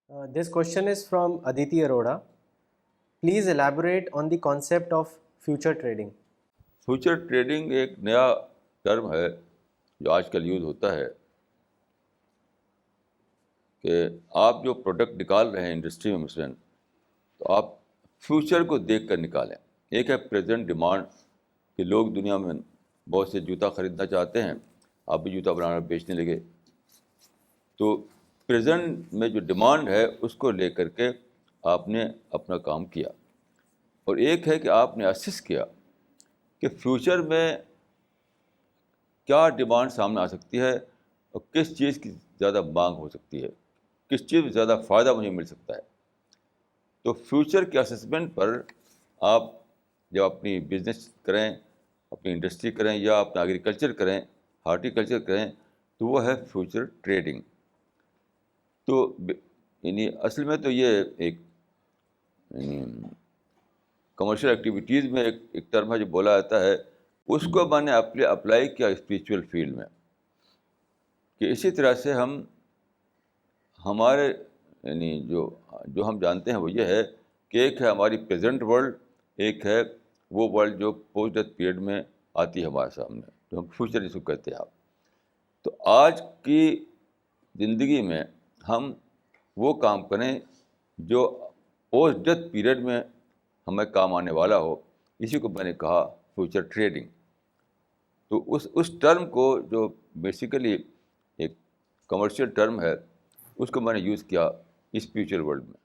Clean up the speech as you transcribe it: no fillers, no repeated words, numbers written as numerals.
This question is from Aditi Arora. Please elaborate on the concept of future trading. Future trading ایک نیا term ہے جو آج کل یوز ہوتا ہے کہ آپ جو پروڈکٹ نکال رہے ہیں انڈسٹری میں مثلاً، تو آپ فیوچر کو دیکھ کر نکالیں. ایک ہے پریزنٹ ڈیمانڈ کہ لوگ دنیا میں بہت سے جوتا خریدنا چاہتے ہیں، آپ بھی جوتا بنانا بیچنے لگے، تو پریزنٹ میں جو ڈیمانڈ ہے اس کو لے کر کے آپ نے اپنا کام کیا. اور ایک ہے کہ آپ نے اسس کیا کہ فیوچر میں کیا ڈیمانڈ سامنے آ سکتی ہے اور کس چیز کی زیادہ مانگ ہو سکتی ہے، کس چیز میں زیادہ فائدہ مجھے مل سکتا ہے. تو فیوچر کے اسسمنٹ پر آپ جب اپنی بزنس کریں، اپنی انڈسٹری کریں یا اپنا ایگریکلچر کریں، ہارٹیکلچر کریں، تو وہ ہے فیوچر ٹریڈنگ. تو یعنی اصل میں تو یہ ایک کمرشل ایکٹیویٹیز میں ایک ٹرم ہے جو بولا جاتا ہے. اس کو میں نے اپلائی کیا اسپریچول فیلڈ میں کہ اسی طرح سے ہمارے یعنی جو ہم جانتے ہیں وہ یہ ہے کہ ایک ہے ہماری پریزنٹ ورلڈ، ایک ہے وہ ورلڈ جو پوسٹ ڈیتھ پیریڈ میں آتی ہے ہمارے سامنے، جو ہم فیوچر جس کو کہتے ہیں آپ. تو آج کی زندگی میں ہم وہ کام کریں جو پوسٹ ڈیتھ پیریڈ میں ہمیں کام آنے والا ہو. اسی کو میں نے کہا فیوچر ٹریڈنگ. تو اس ٹرم کو جو بیسیکلی ایک کمرشل ٹرم ہے، اس کو میں نے یوز کیا اسپریچول ورلڈ میں.